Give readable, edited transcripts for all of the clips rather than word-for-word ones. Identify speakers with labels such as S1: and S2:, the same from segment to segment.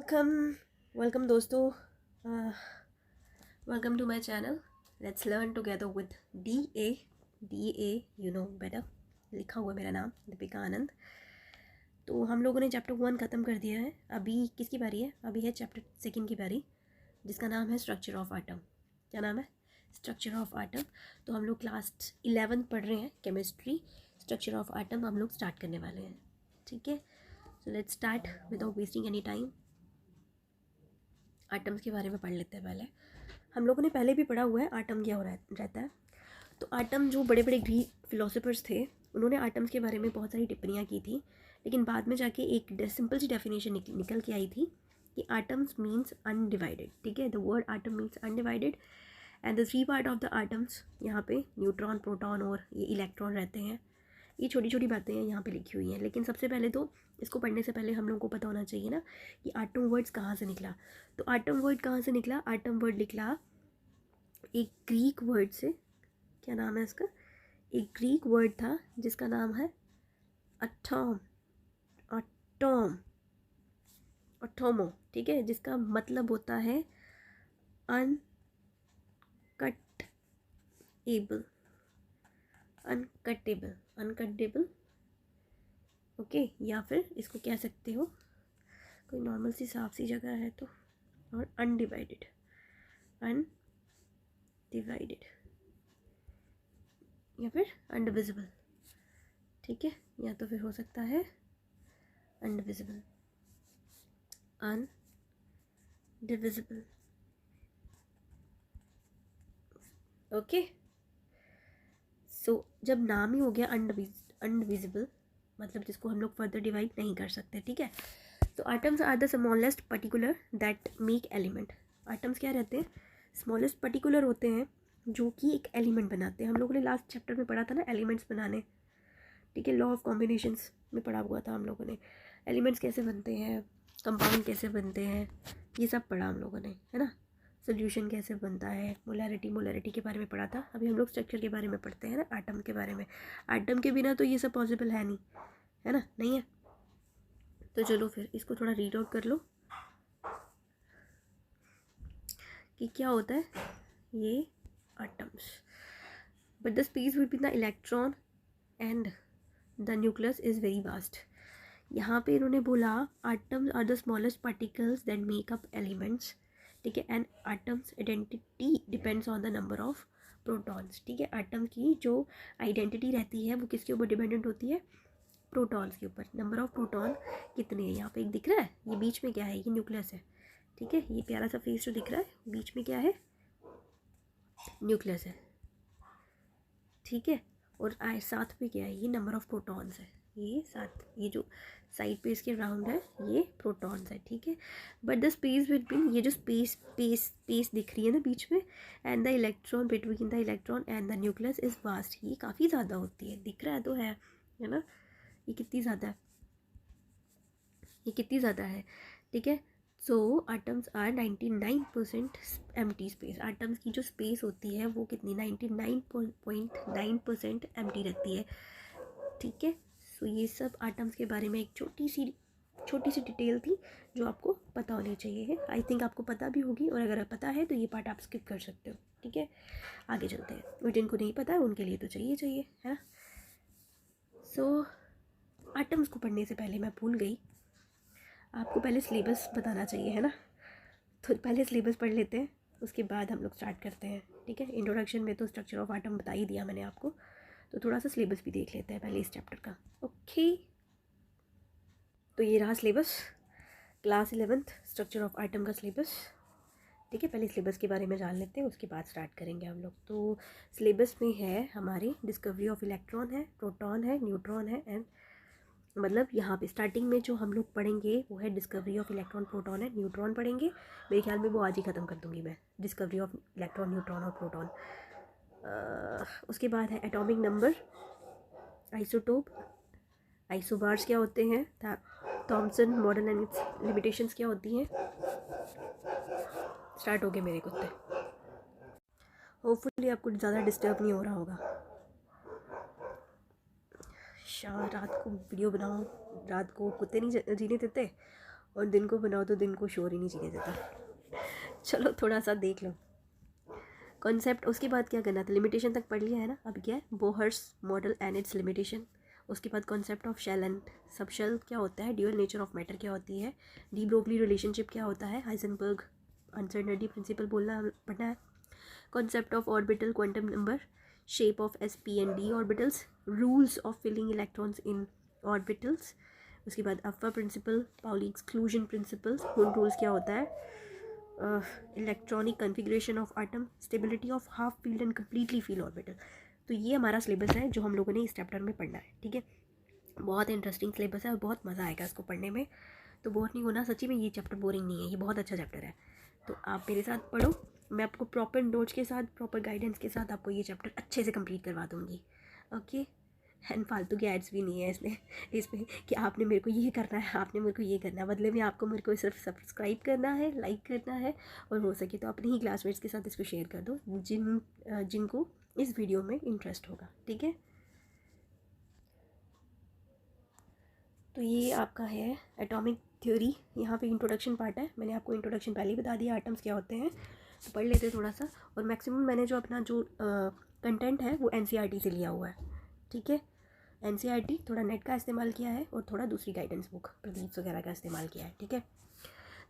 S1: Welcome दोस्तों, welcome to my channel. Let's learn together with D A you know better. लिखा हुआ मेरा नाम दीपिका आनंद। तो हम लोगों ने चैप्टर 1 ख़त्म कर दिया है। अभी किसकी बारी है? अभी है चैप्टर 2 की बारी, जिसका नाम है स्ट्रक्चर ऑफ आटम। क्या नाम है? Structure of atom. तो हम लोग क्लास 11 पढ़ रहे हैं, केमिस्ट्री। स्ट्रक्चर ऑफ आटम हम लोग स्टार्ट करने वाले हैं, ठीक है। So let's start without wasting any time. Atoms के बारे में पढ़ लेते हैं पहले। हम लोगों ने पहले भी पढ़ा हुआ है आटम क्या हो रहता है। तो आटम, जो बड़े बड़े ग्रीक फिलोसोफर्स थे, उन्होंने आटम्स के बारे में बहुत सारी टिप्पणियाँ की थी, लेकिन बाद में जाके एक सिंपल सी डेफिनेशन निकल के आई थी कि आटम्स मीन्स अनडिवाइडेड। ठीक है, the word atom means undivided and the 3 part of the atoms, यहाँ पे न्यूट्रॉन, प्रोटॉन और ये इलेक्ट्रॉन रहते हैं। ये छोटी छोटी बातें हैं यहाँ पे लिखी हुई हैं, लेकिन सबसे पहले तो इसको पढ़ने से पहले हम लोगों को पता होना चाहिए ना कि आटम वर्ड्स कहाँ से निकला। तो आटम वर्ड कहाँ से निकला? आटम वर्ड निकला एक ग्रीक वर्ड से। क्या नाम है इसका? एक ग्रीक वर्ड था जिसका नाम है अटॉम, अटॉम, अटोमो। ठीक है, जिसका मतलब होता है अनकटेबल, अनकटेबल, अनकटेबल। ओके, या फिर इसको कह सकते हो कोई नॉर्मल सी साफ सी जगह है तो, और अनडिवाइडेड, अनडिवाइडेड या फिर अनडिविजिबल। ठीक है, या तो फिर हो सकता है अनडिविजिबल, अनडिविजिबल। ओके, सो जब नाम ही हो गया अनडिविजिबल, मतलब जिसको हम लोग फर्दर डिवाइड नहीं कर सकते। ठीक है, तो atoms are the smallest particular that make element. Atoms क्या रहते हैं? स्मॉलेस्ट पर्टिकुलर होते हैं जो कि एक एलिमेंट बनाते हैं। हम लोगों ने लास्ट चैप्टर में पढ़ा था ना एलिमेंट्स बनाने। ठीक है, लॉ ऑफ कॉम्बिनेशंस में पढ़ा हुआ था हम लोगों ने। एलिमेंट्स कैसे बनते हैं, कंपाउंड कैसे बनते हैं, ये सब पढ़ा हम लोगों ने, है ना। सोल्यूशन कैसे बनता है, मोलैरिटी के बारे में पढ़ा था। अभी हम लोग स्ट्रक्चर के बारे में पढ़ते हैं ना, आटम के बारे में। आटम के बिना तो ये सब पॉसिबल है नहीं, है ना, नहीं है। तो चलो फिर इसको थोड़ा रीड आउट कर लो कि क्या होता है ये atoms. But the space between the electron and the nucleus is very vast. यहाँ पे इन्होंने बोला atoms are the smallest particles that make up elements. ठीक है, and atoms identity depends on the number of protons. ठीक है, atom की जो आइडेंटिटी रहती है वो किसके ऊपर डिपेंडेंट होती है? प्रोटॉन्स के ऊपर। नंबर ऑफ प्रोटॉन कितने हैं? यहाँ पे एक दिख रहा है, ये बीच में क्या है? ये न्यूक्लियस है। ठीक है, ये प्यारा सा फेस जो दिख रहा है, बीच में क्या है? न्यूक्लियस है। ठीक है, और साथ में क्या है? ये नंबर ऑफ प्रोटॉन्स है। ये साथ, ये जो साइड पे इसके राउंड है, ये प्रोटॉन्स है। ठीक है, बट द स्पेस बिटवीन, ये जो स्पेस दिख रही है ना बीच में, and the electron, between the electron and the nucleus is vast. ये काफ़ी ज़्यादा होती है। दिख रहा है तो है ना, ये कितनी ज़्यादा है, ये कितनी ज़्यादा है। ठीक है, so atoms are 99% empty space. Atoms की जो स्पेस होती है वो कितनी? 99.9% एम्प्टी रहती है। ठीक है, सो ये सब आटम्स के बारे में एक छोटी सी डिटेल थी जो आपको पता होनी चाहिए। आई थिंक आपको पता भी होगी, और अगर पता है तो ये पार्ट आप स्किप कर सकते हो। ठीक है, आगे चलते हैं। और जिनको नहीं पता है उनके लिए तो चाहिए है ना। सो आटम्स को पढ़ने से पहले मैं भूल गई, आपको पहले सिलेबस बताना चाहिए, है ना। तो पहले सिलेबस पढ़ लेते हैं, उसके बाद हम लोग स्टार्ट करते हैं। ठीक है, इंट्रोडक्शन में तो स्ट्रक्चर ऑफ आटम बता ही दिया मैंने आपको, तो थोड़ा सा सिलेबस भी देख लेते हैं पहले इस चैप्टर का। ओके, तो ये रहा syllabus, class 11th structure of atom का सिलेबस। ठीक है, पहले सिलेबस के बारे में जान लेते हैं, उसके बाद स्टार्ट करेंगे हम लोग। तो सिलेबस में है हमारी डिस्कवरी ऑफ इलेक्ट्रॉन है, प्रोटॉन है, न्यूट्रॉन है, एंड मतलब यहाँ पे स्टार्टिंग में जो हम लोग पढ़ेंगे वो है डिस्कवरी ऑफ इलेक्ट्रॉन, प्रोटॉन है, न्यूट्रॉन पढ़ेंगे। मेरे ख्याल में वो आज ही ख़त्म कर दूँगी मैं, डिस्कवरी ऑफ इलेक्ट्रॉन, न्यूट्रॉन और प्रोटॉन। उसके बाद है एटॉमिक नंबर, आइसोटोप, आइसोबार्स क्या होते हैं, Thompson model and it's limitations क्या होती हैं। स्टार्ट हो गए मेरे कुत्ते। होपफुली आपको ज़्यादा डिस्टर्ब नहीं हो रहा होगा। रात को वीडियो बनाओ, रात को कुत्ते नहीं जीने देते, और दिन को बनाओ तो दिन को शोर ही नहीं चाहिए देता। चलो थोड़ा सा देख लो कॉन्सेप्ट। उसके बाद क्या करना था, लिमिटेशन तक पढ़ लिया है ना। अब क्या है, Bohr's model and its limitation. उसके बाद concept of shell and subshell क्या होता है, ड्यूअल नेचर ऑफ मैटर क्या होती है, डी ब्रोगली रिलेशनशिप क्या होता है, हाइजेनबर्ग अनसर्टेनिटी प्रिंसिपल बोलना पढ़ना है, concept of orbital quantum number, shape of s p and d orbitals, rules of filling electrons in orbitals. उसके बाद Aufbau principle, Pauli exclusion principles, होल रूल्स क्या होता है, electronic configuration of atom, stability of half filled and completely filled orbital. तो ये हमारा syllabus है जो हम लोगों ने इस चैप्टर में पढ़ना है, ठीक है। बहुत इंटरेस्टिंग सिलेबस है और बहुत मज़ा आएगा इसको पढ़ने में, तो बोर नहीं होना। सच्ची में ये चैप्टर बोरिंग नहीं है, ये बहुत अच्छा चैप्टर है। तो आप मेरे साथ पढ़ो, मैं आपको प्रॉपर नोट्स के साथ, प्रॉपर गाइडेंस के साथ आपको ये चैप्टर अच्छे से कंप्लीट करवा दूँगी, ओके। एंड फालतू के एड्स भी नहीं है इसमें कि आपने मेरे को ये करना है, आपने मेरे को ये करना है। बदले में आपको मेरे को सिर्फ सब्सक्राइब करना है, लाइक करना है, और हो सके तो अपने ही क्लासमेट्स के साथ इसको शेयर कर दो जिनको इस वीडियो में इंटरेस्ट होगा, ठीक है। तो ये आपका है एटॉमिक थ्योरी, यहाँ पे इंट्रोडक्शन पार्ट है। मैंने आपको इंट्रोडक्शन पहले ही बता दिया, आटम्स क्या होते हैं, तो पढ़ लेते हैं थोड़ा सा। और मैक्सिमम मैंने जो अपना जो कंटेंट है वो एनसीईआरटी से लिया हुआ है, ठीक है। एनसीईआरटी, थोड़ा नेट का इस्तेमाल किया है और थोड़ा दूसरी गाइडेंस बुक प्रदीप वगैरह का इस्तेमाल किया है, ठीक है।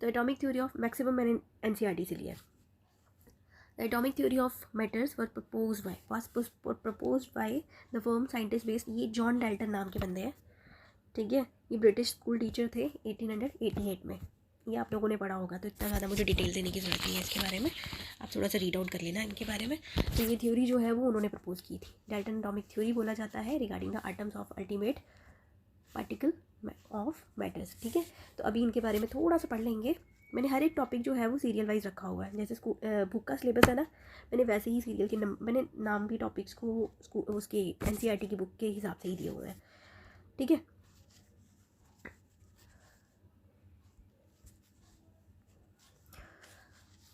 S1: तो एटॉमिक थ्योरी ऑफ मैक्सिमम मैंने एनसीईआरटी से लिया है। The atomic theory of matters was proposed by the firm scientist based, ये जॉन डाल्टन नाम के बंदे हैं, ठीक है। ये ब्रिटिश स्कूल टीचर थे 1888 में, ये आप लोगों ने पढ़ा होगा, तो इतना ज़्यादा मुझे डिटेल देने की ज़रूरत नहीं है इसके बारे में, आप थोड़ा सा रीड आउट कर लेना इनके बारे में। तो ये थ्योरी जो है वो उन्होंने प्रपोज की थी, डाल्टन एटॉमिक थ्योरी बोला जाता है, regarding the atoms of ultimate particle of matters, ठीक है। तो अभी इनके बारे में थोड़ा सा पढ़ लेंगे। मैंने हर एक टॉपिक जो है वो सीरियल वाइज रखा हुआ है, जैसे बुक का सिलेबस है ना, मैंने वैसे ही सीरियल के मैंने नाम भी टॉपिक्स को उसके एनसीईआरटी की बुक के हिसाब से ही दिए हुए हैं, ठीक है।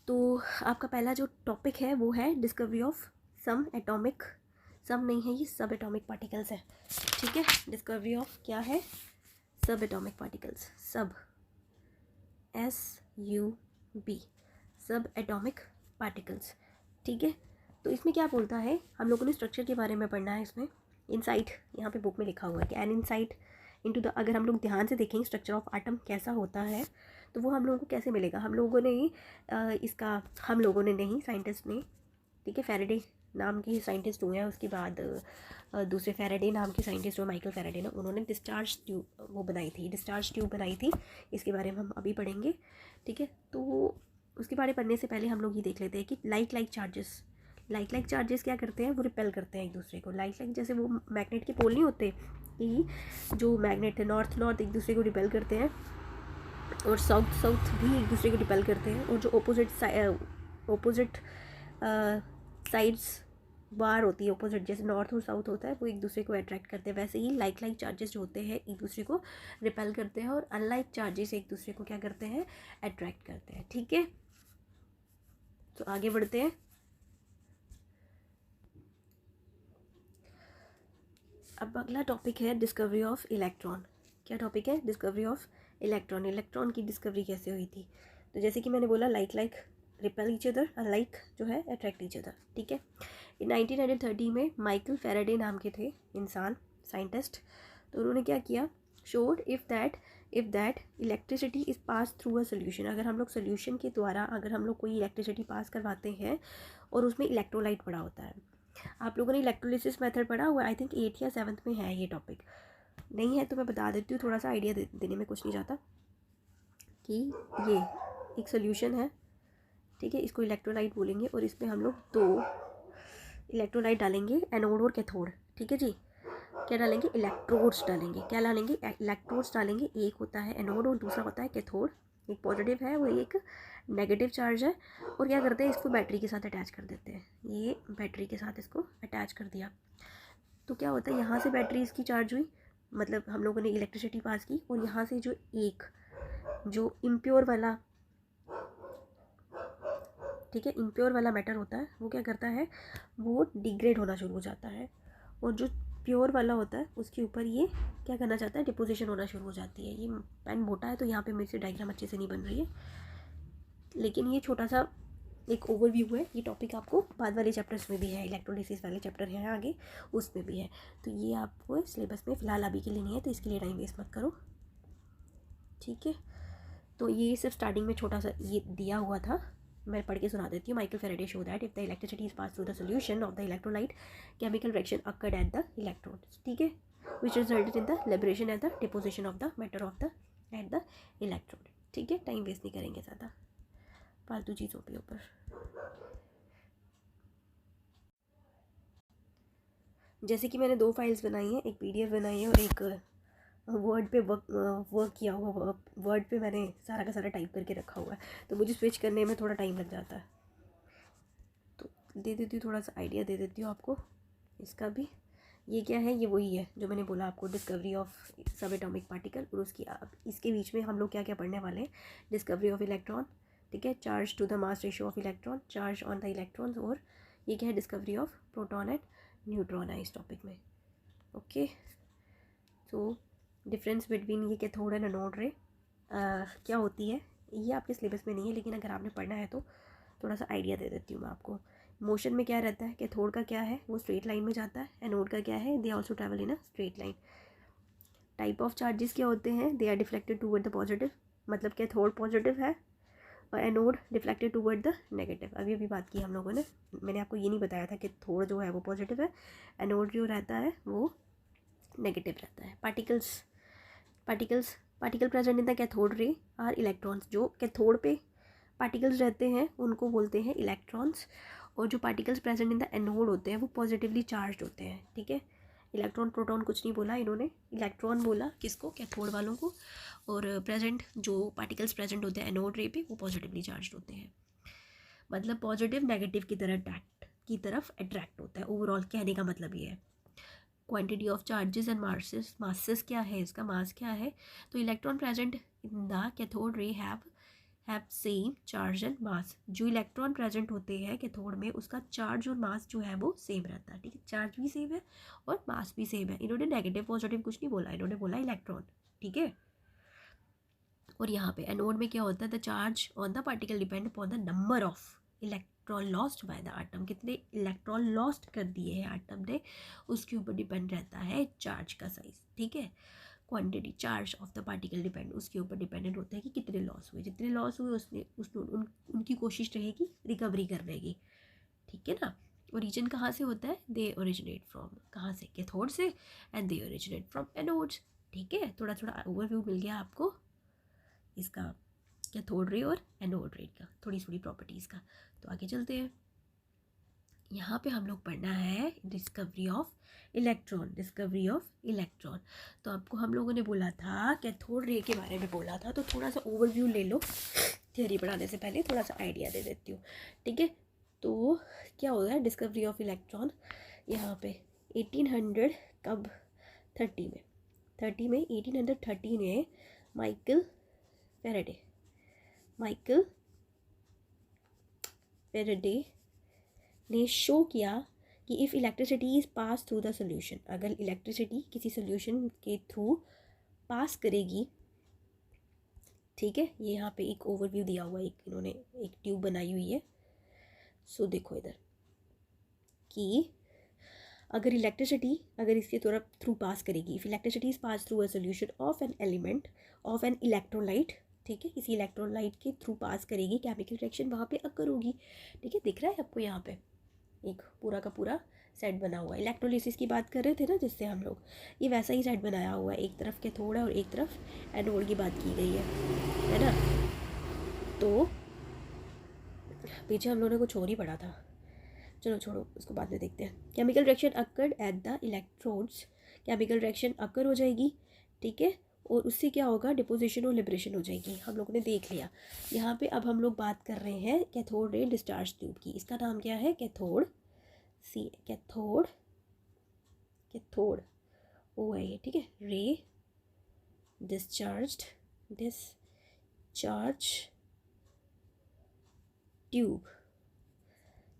S1: तो आपका पहला जो टॉपिक है वो है डिस्कवरी ऑफ सम एटॉमिक, सम नहीं है ये, सब एटॉमिक पार्टिकल्स है, ठीक है। डिस्कवरी ऑफ क्या है, सब एटॉमिक पार्टिकल्स, सब SUB, सब एटॉमिक पार्टिकल्स, ठीक है। तो इसमें क्या बोलता है, हम लोगों ने स्ट्रक्चर के बारे में पढ़ना है इसमें। इनसाइट यहाँ पे बुक में लिखा हुआ है कि एन इनसाइट इनटू द, अगर हम लोग ध्यान से देखेंगे स्ट्रक्चर ऑफ आटम कैसा होता है, तो वो हम लोगों को कैसे मिलेगा। हम लोगों ने ही हम लोगों ने नहीं, साइंटिस्ट ने, ठीक है। फैराडे नाम के साइंटिस्ट हुए हैं, उसके बाद दूसरे फैराडे नाम के साइंटिस्ट हुए, माइकल फैराडे ने, उन्होंने डिस्चार्ज ट्यूब वो बनाई थी, डिस्चार्ज ट्यूब बनाई थी। इसके बारे में हम अभी पढ़ेंगे, ठीक है। तो उसके बारे में पढ़ने से पहले हम लोग ये देख लेते हैं कि लाइक चार्जेस क्या करते हैं, वो रिपेल करते हैं एक दूसरे को। लाइक जैसे वो मैग्नेट के पोल नहीं होते, कि जो मैग्नेट है नॉर्थ एक दूसरे को रिपेल करते हैं, और साउथ भी एक दूसरे को रिपेल करते हैं, और जो ओपोजिट साइड्स बार होती है, अपोजिट जैसे नॉर्थ और साउथ होता है, वो एक दूसरे को अट्रैक्ट करते हैं। वैसे ही लाइक चार्जेस जो होते हैं एक दूसरे को रिपेल करते हैं, और अनलाइक चार्जेस एक दूसरे को क्या करते हैं, अट्रैक्ट करते हैं, ठीक है। तो आगे बढ़ते हैं। अब अगला टॉपिक है डिस्कवरी ऑफ इलेक्ट्रॉन। क्या टॉपिक है, डिस्कवरी ऑफ इलेक्ट्रॉन। इलेक्ट्रॉन की डिस्कवरी कैसे हुई थी, तो जैसे कि मैंने बोला like repel each other, unlike जो है अट्रैक्ट ईच अदर, ठीक है। 1930 में माइकल फैराडे नाम के थे इंसान, साइंटिस्ट, तो उन्होंने क्या किया, showed if that electricity is pass through a solution, अगर हम लोग सोल्यूशन के द्वारा अगर हम लोग कोई इलेक्ट्रिसिटी पास करवाते हैं और उसमें इलेक्ट्रोलाइट पड़ा होता है। आप लोगों ने इलेक्ट्रोलिसिस मेथड पढ़ा हुआ है, आई थिंक 8th या 7th में है ये टॉपिक, नहीं है तो मैं बता देती हूँ, थोड़ा सा आइडिया देने में कुछ नहीं जाता, कि ये एक सोल्यूशन है, ठीक है, इसको इलेक्ट्रोलाइट बोलेंगे, और इसमें हम लोग 2 इलेक्ट्रोलाइट डालेंगे, एनोड और कैथोड, ठीक है जी। क्या डालेंगे, इलेक्ट्रोड्स डालेंगे, क्या डालेंगे, इलेक्ट्रोड्स डालेंगे। एक होता है एनोड और दूसरा होता है कैथोड, एक पॉजिटिव है वो एक नेगेटिव चार्ज है, और क्या करते हैं, इसको बैटरी के साथ अटैच कर देते हैं, ये बैटरी के साथ इसको अटैच कर दिया, तो क्या होता है, यहाँ से बैटरी इसकी चार्ज हुई, मतलब हम लोगों ने इलेक्ट्रिसिटी पास की, और यहाँ से जो इम्प्योर वाला, ठीक है, इम्प्योर वाला मैटर होता है, वो क्या करता है, वो डिग्रेड होना शुरू हो जाता है, और जो प्योर वाला होता है उसके ऊपर ये क्या करना चाहता है, डिपोजिशन होना शुरू हो जाती है। ये पेन मोटा है तो यहाँ पे मेरे से डायग्राम अच्छे से नहीं बन रही है, लेकिन ये छोटा सा एक ओवरव्यू है। ये टॉपिक आपको बाद वाले चैप्टर्स में भी है, इलेक्ट्रोलिसिस वाले चैप्टर हैं आगे, उसमें भी है। तो ये आपको सिलेबस में फ़िलहाल अभी के लिए नहीं है, तो इसके लिए टाइम वेस्ट मत करो, ठीक है। तो ये सिर्फ स्टार्टिंग में छोटा सा ये दिया हुआ था, मैं पढ़ के सुना देती हूँ। Michael Faraday show that if the electricity is pass through the solution of the electrolyte, chemical reaction occurred at the electrodes, ठीक है, विच resulted in the liberation at the deposition of the matter of the at the electrode, ठीक है। Time waste नहीं करेंगे ज़्यादा फालतू चीज़ों के ऊपर। जैसे कि मैंने 2 फाइल्स बनाई हैं, एक PDF बनाई है और एक वर्ड पे वर्क किया हुआ, वर्ड पे मैंने सारा का सारा टाइप करके रखा हुआ है, तो मुझे स्विच करने में थोड़ा टाइम लग जाता है। तो दे देती हूँ, थोड़ा सा आइडिया दे देती हूँ आपको इसका भी। ये क्या है, ये वही है जो मैंने बोला आपको, डिस्कवरी ऑफ सब एटॉमिक पार्टिकल, और उसकी इसके बीच में हम लोग क्या क्या पढ़ने वाले हैं, डिस्कवरी ऑफ इलेक्ट्रॉन, ठीक है, charge to the mass ratio of electron, charge on the electrons, और ये क्या है, discovery of proton and neutron है इस टॉपिक में, ओके। तो डिफरेंस बिटवीन ये कैथोड एंड एनोड रे क्या होती है, ये आपके सिलेबस में नहीं है, लेकिन अगर आपने पढ़ना है तो थोड़ा सा आइडिया दे देती हूँ मैं आपको। मोशन में क्या रहता है, कैथोड का क्या है, वो स्ट्रेट लाइन में जाता है, एनोड का क्या है, they also travel in a straight line. Type of charges क्या होते हैं, they are deflected toward the positive, मतलब कैथोड पॉजिटिव है और anode deflected toward the negative. अभी बात की हम लोगों ने, मैंने आपको ये नहीं बताया था कि कैथोड जो है वो पॉजिटिव है, एनोड जो रहता है वो नेगेटिव रहता है। Particle present in the cathode ray are electrons, जो कैथोड पे पार्टिकल्स रहते हैं उनको बोलते हैं इलेक्ट्रॉन्स, और जो particles present in the anode होते हैं वो पॉजिटिवली चार्ज होते हैं, ठीक है। इलेक्ट्रॉन प्रोटॉन कुछ नहीं बोला इन्होंने, इलेक्ट्रॉन बोला किसको, कैथोड वालों को, और प्रेजेंट जो पार्टिकल्स प्रेजेंट होते हैं एनोड रे पे वो पॉजिटिवली चार्ज होते हैं, मतलब पॉजिटिव नेगेटिव की तरफ अट्रैक्ट होता है। ओवरऑल कहने का मतलब ये है। Quantity of charges and masses क्या है, इसका मास क्या है, तो electron present in the cathode रे have same charge and mass. जो इलेक्ट्रॉन प्रेजेंट होते हैं कैथोड में उसका चार्ज और मास जो है वो सेम रहता है, ठीक है, चार्ज भी सेम है और मास भी सेम है। इन्होंने नेगेटिव पॉजिटिव कुछ नहीं बोला, इन्होंने बोला इलेक्ट्रॉन, ठीक है। और यहाँ पे एनोड में क्या होता है, the charge on the particle depend upon the number of electron lost by the atom, कितने इलेक्ट्रॉन लॉस्ट कर दिए हैं आटम ने, उसके ऊपर डिपेंड रहता है चार्ज का साइज, ठीक है। Quantity charge of the particle depend, उसके ऊपर डिपेंडेंट होता है कि कितने लॉस हुए, जितने लॉस हुए उनकी कोशिश रहेगी रिकवरी करने की, ठीक है ना। ओरिजिन कहाँ से होता है, दे ओरिजिनेट फ्रॉम, कहाँ से, कैथोड से, and they originate from anodes, ठीक है। थोड़ा थोड़ा ओवरव्यू मिल गया आपको इसका कैथोड रे और एनोड रे का, थोड़ी थोड़ी प्रॉपर्टीज़ का। तो आगे चलते हैं, यहाँ पे हम लोग पढ़ना है डिस्कवरी ऑफ इलेक्ट्रॉन। तो आपको हम लोगों ने बोला था कैथोड रे के बारे में बोला था, तो थोड़ा सा ओवरव्यू ले लो, थियोरी पढ़ाने से पहले थोड़ा सा आइडिया दे देती हूँ, ठीक है। तो क्या होता है डिस्कवरी ऑफ इलेक्ट्रॉन, यहाँ पे 1800 कब 30 में 1830 में माइकल फेरेडे ने शो किया कि if electricity is pass through the solution, अगर इलेक्ट्रिसिटी किसी सोल्यूशन के थ्रू पास करेगी, ठीक है। ये यहाँ पे एक ओवरव्यू दिया हुआ है, इन्होंने एक ट्यूब बनाई हुई है। सो देखो इधर कि अगर इसके थ्रू पास करेगी, if electricity is pass through a solution of an element of an electrolyte, ठीक है, किसी इलेक्ट्रोलाइट के थ्रू पास करेगी, केमिकल रिएक्शन वहाँ पे अकर होगी, ठीक है। दिख रहा है आपको यहाँ पे एक पूरा का पूरा सेट बना हुआ है। इलेक्ट्रोलिसिस की बात कर रहे थे ना जिससे हम लोग, ये वैसा ही सेट बनाया हुआ है, एक तरफ कैथोड है और एक तरफ एनोड की बात की गई है ना। तो पीछे हम लोगों ने कुछ और ही पढ़ा था, चलो छोड़ो उसको बाद में देखते हैं। Chemical reaction occurred at the electrodes, chemical reaction occur हो जाएगी, ठीक है, और उससे क्या होगा, डिपोजिशन और लिबरेशन हो जाएगी, हम लोगों ने देख लिया। यहाँ पे अब हम लोग बात कर रहे हैं कैथोड रे डिस्चार्ज ट्यूब की, इसका नाम क्या है, कैथोड ओ है ये, ठीक है, रे डिस्चार्ज ट्यूब,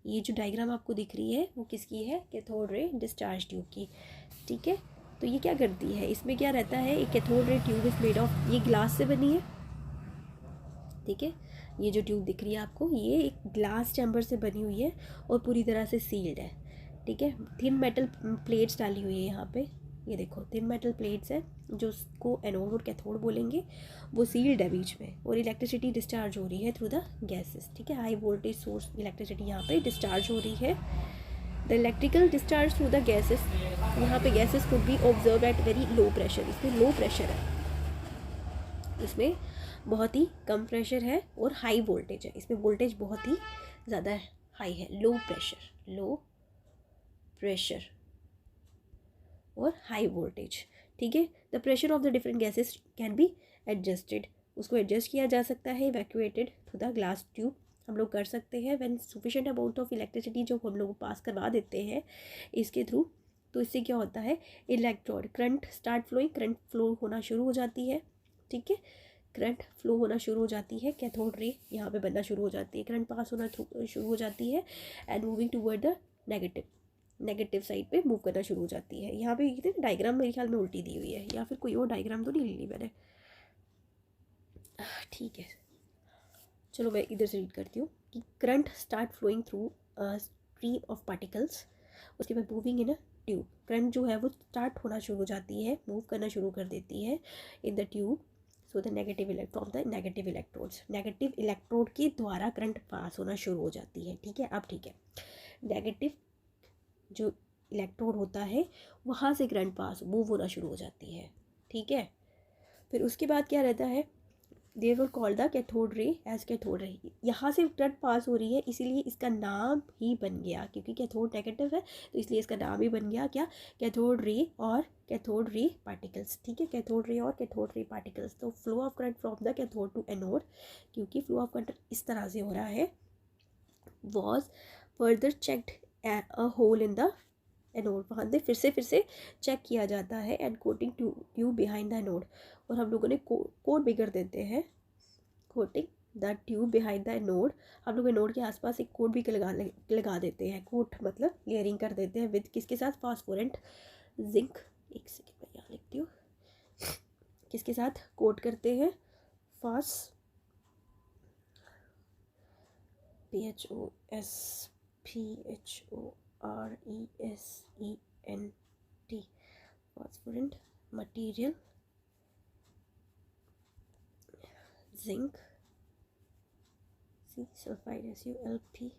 S1: ये जो डायग्राम आपको दिख रही है वो किसकी है, कैथोड रे डिस्चार्ज ट्यूब की, ठीक है। तो ये क्या करती है, इसमें क्या रहता है, एक cathode ray tube is made of, ये ग्लास से बनी है, ठीक है। ये जो ट्यूब दिख रही है आपको, ये एक ग्लास चैम्बर से बनी हुई है और पूरी तरह से सील्ड है, ठीक है। थिन मेटल प्लेट्स डाली हुई है यहाँ पे, ये देखो थिन मेटल प्लेट्स है जो उसको एनोड और कैथोड बोलेंगे, वो सील्ड है बीच में, और इलेक्ट्रिसिटी डिस्चार्ज हो रही है थ्रू द गैसेस, ठीक है। हाई वोल्टेज सोर्स इलेक्ट्रिसिटी यहाँ पे डिस्चार्ज हो रही है। The electrical discharge through the gases, यहाँ पे gases could be observe at very low pressure, इसमें लो प्रेशर है, इसमें बहुत ही कम प्रेशर है और हाई वोल्टेज है, इसमें वोल्टेज बहुत ही ज़्यादा हाई है। लो प्रेशर और हाई वोल्टेज, ठीक है। The pressure of the different gases can be adjusted, उसको एडजस्ट किया जा सकता है। Evacuated through the glass tube हम लोग कर सकते हैं when sufficient amount of electricity जो हम लोग पास करवा देते हैं इसके थ्रू, तो इससे क्या होता है, electrode current start flowing, current flow होना शुरू हो जाती है, ठीक है। करंट फ्लो होना शुरू हो जाती है, कैथोड रे यहाँ पे बनना शुरू हो जाती है, करंट पास होना शुरू हो जाती है and moving toward the negative side पे मूव करना शुरू हो जाती है। यहाँ पे डायग्राम मेरे ख्याल में उल्टी दी हुई है, या फिर कोई और डायग्राम तो नहीं ले ली मैंने, ठीक है। चलो मैं इधर से रीड करती हूँ कि current start flowing through stream of particles, उसके बाद moving in a tube, current जो है वो स्टार्ट होना शुरू हो जाती है, मूव करना शुरू कर देती है in the tube. So the negative electron, the negative electrodes, negative electrode के द्वारा करंट पास होना शुरू हो जाती है, ठीक है। अब ठीक है, नेगेटिव जो इलेक्ट्रोड होता है वहाँ से करंट पास मूव होना शुरू हो जाती है, ठीक है। फिर उसके बाद क्या रहता है, they were called the cathode ray as cathode ray, यहाँ से करंट पास हो रही है इसीलिए इसका नाम ही बन गया, क्योंकि कैथोड नेगेटिव है तो इसलिए इसका नाम ही बन गया क्या, कैथोड रे और कैथोड रे पार्टिकल्स, ठीक है। कैथोड रे और कैथोड रे पार्टिकल्स, तो flow of current from the cathode to anode, क्योंकि फ्लो ऑफ करंट इस तरह से हो रहा है, was further checked a hole in the anode, वहाँ से फिर से चेक किया जाता है and coating tube behind the anode, और हम लोगों ने कोट भी कर देते हैं, coating the tube behind the anode, हम लोग एनोड के आसपास एक कोट भी लगा देते हैं, कोट मतलब लेयरिंग कर देते हैं विद किसके साथ, फास्फोरेंट जिंक, एक सेकेंड में यहाँ लिखती हूँ, किसके साथ कोट करते हैं, PHOSPHORESENT, phosphorant material, zinc, C sulphide SuLPHID,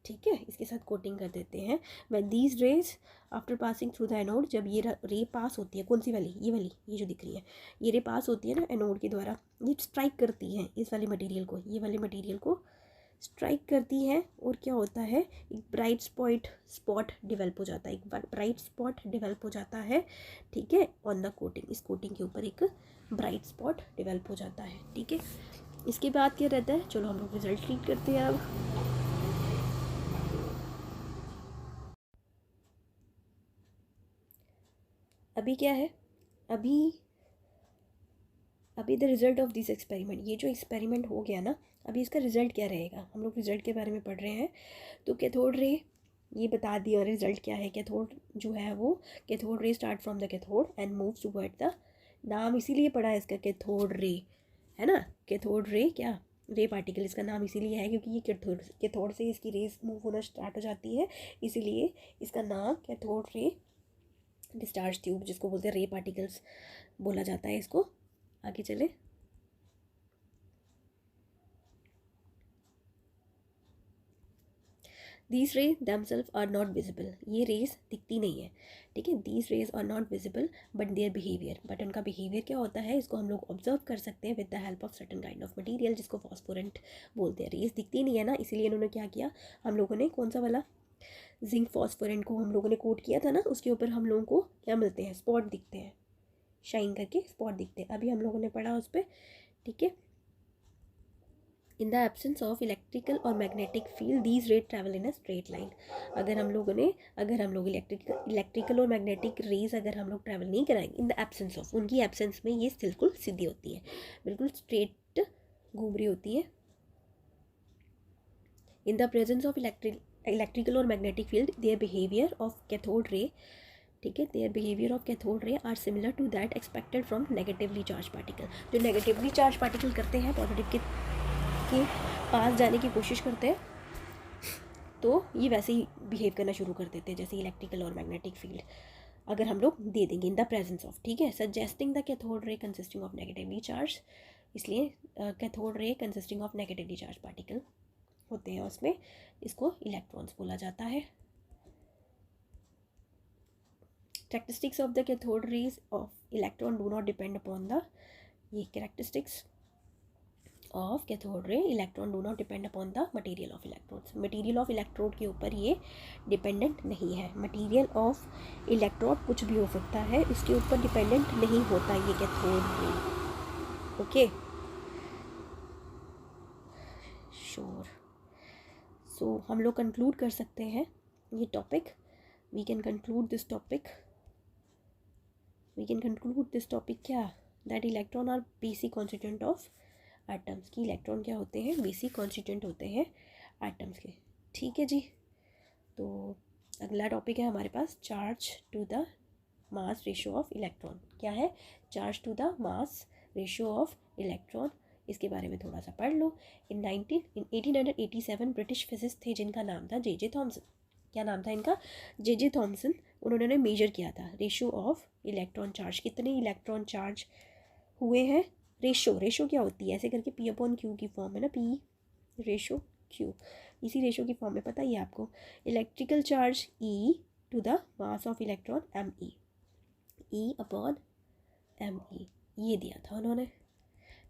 S1: ठीक है, इसके साथ कोटिंग कर देते हैं। When these raise after passing through the anode, जब ये रे पास होती है, कौन सी वाली, ये जो दिख रही है, ये रे पास होती है ना एनोड के द्वारा, ये स्ट्राइक करती है इस वाले मटेरियल को, ये वाले मटेरियल को स्ट्राइक करती है, और क्या होता है, एक ब्राइट स्पॉट डेवलप हो जाता है, एक ब्राइट स्पॉट डेवलप हो जाता है, ठीक है, ऑन द कोटिंग, इस कोटिंग के ऊपर एक ब्राइट स्पॉट डेवलप हो जाता है, ठीक है। इसके बाद क्या रहता है, चलो हम लोग रिजल्ट रीड करते हैं। अभी क्या है, अभी the result of this experiment, ये जो एक्सपेरिमेंट हो गया ना, अभी इसका रिज़ल्ट क्या रहेगा, हम लोग रिज़ल्ट के बारे में पढ़ रहे हैं। तो कैथोड रे ये बता दिया रिज़ल्ट क्या है, कैथोड जो है वो, cathode ray start from the cathode and move toward the, नाम इसीलिए पड़ा है इसका कैथोड रे, है ना, कैथोड रे क्या, रे पार्टिकल, इसका नाम इसीलिए है क्योंकि ये कैथोड से इसकी रेस मूव होना स्टार्ट हो जाती है, इसीलिए इसका नाम कैथोड रे डिस्चार्ज ट्यूब, जिसको बोलते हैं रे पार्टिकल्स बोला जाता है इसको। आगे चले, these ray themselves are not visible, ये रेज दिखती नहीं है, ठीक है। These rays are not visible but their behaviour, but उनका बिहेवियर क्या होता है, इसको हम लोग ऑब्जर्व कर सकते हैं with the help of certain kind of material, जिसको फॉस्फोरेंट बोलते हैं। रेज दिखती नहीं है ना, इसीलिए इन्होंने क्या किया, हम लोगों ने कौन सा वाला जिंक फॉस्फोरेंट को हम लोगों ने कोट किया था ना, उसके ऊपर हम लोगों को क्या मिलते हैं, स्पॉट दिखते हैं, शाइन करके स्पॉट दिखते हैं, अभी हम लोगों ने पढ़ा उस पर, ठीक है। In the absence of electrical और magnetic field these rays travel in a straight line, अगर हम लोग इलेक्ट्रिकल और मैग्नेटिक रेज अगर हम लोग ट्रैवल नहीं कराएंगे, इन द एब्सेंस ऑफ, उनकी एब्सेंस में ये बिल्कुल सीधी होती है, बिल्कुल स्ट्रेट घूम रही होती है, in the presence of electrical और magnetic field their behaviour of cathode ray, ठीक है, their behaviour of cathode ray are similar to that expected from negatively charge particle. जो नेगेटिवली चार्ज पार्टिकल करते हैं, पॉजिटिव के पास जाने की कोशिश करते हैं, तो ये वैसे ही बिहेव करना शुरू कर देते हैं जैसे इलेक्ट्रिकल और मैग्नेटिक फील्ड अगर हम लोग दे देंगे इन द प्रेजेंस ऑफ, ठीक है, suggesting the cathode ray consisting of negatively charge. इसलिए cathode ray consisting of negatively charge particle होते हैं, उसमें इसको इलेक्ट्रॉन्स बोला जाता है। Characteristics of the cathode rays of electron do not depend upon the, ये characteristics of cathode ray electron do not depend upon the material of electrodes. Material of electrode के ऊपर ये डिपेंडेंट नहीं है। मटेरियल ऑफ इलेक्ट्रोड कुछ भी हो सकता है, इसके ऊपर डिपेंडेंट नहीं होता ये कैथोड रे। Okay, sure. सो हम लोग कंक्लूड कर सकते हैं ये topic. We can conclude this topic, क्या, that electron are basic constituent of atoms की। इलेक्ट्रॉन क्या होते हैं? बेसिक कॉन्स्टिट्यूएंट होते हैं एटम्स के। ठीक है जी, तो अगला टॉपिक है हमारे पास charge to the mass ratio of electron. क्या है? Charge to the mass ratio of electron. इसके बारे में थोड़ा सा पढ़ लो। इन 1887 ब्रिटिश फिजिस्ट थे जिनका नाम था जे थॉमसन। क्या नाम था इनका? J Thomson. उन्होंने मेजर किया था रेशियो ऑफ इलेक्ट्रॉन चार्ज, कितने इलेक्ट्रॉन चार्ज हुए हैं। रेशो क्या होती है? ऐसे करके पी अपॉन क्यू की फॉर्म है ना, पी रेशो क्यू, इसी रेशो की फॉर्म में, पता ही है आपको। Electrical charge E to the mass of electron M E upon M E, ये दिया था उन्होंने।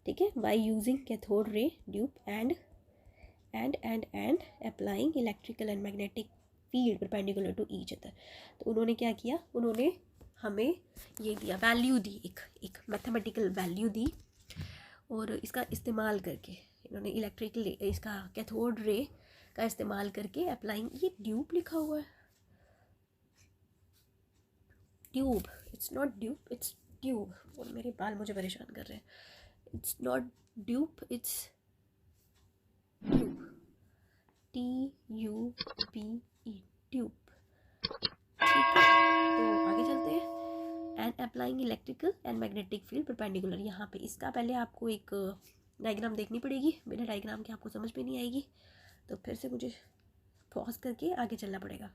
S1: ठीक है, by using cathode ray tube and applying electrical and magnetic field perpendicular to each other. तो उन्होंने क्या किया? उन्होंने हमें ये दिया, वैल्यू दी, एक मैथमेटिकल वैल्यू दी, और इसका इस्तेमाल करके इन्होंने इलेक्ट्रिकल, इसका कैथोड रे का इस्तेमाल करके अप्लाइंग, ये ट्यूब लिखा हुआ है, tube, it's not tube, it's tube. और मेरे बाल मुझे परेशान कर रहे हैं। It's not tube, it's tube, TUBE, tube. ठीक है, तो आगे चलते हैं। And applying electrical and magnetic field perpendicular. यहाँ पे इसका पहले आपको एक डायग्राम देखनी पड़ेगी, बिना डायग्राम के आपको समझ में नहीं आएगी, तो फिर से मुझे पॉज करके आगे चलना पड़ेगा।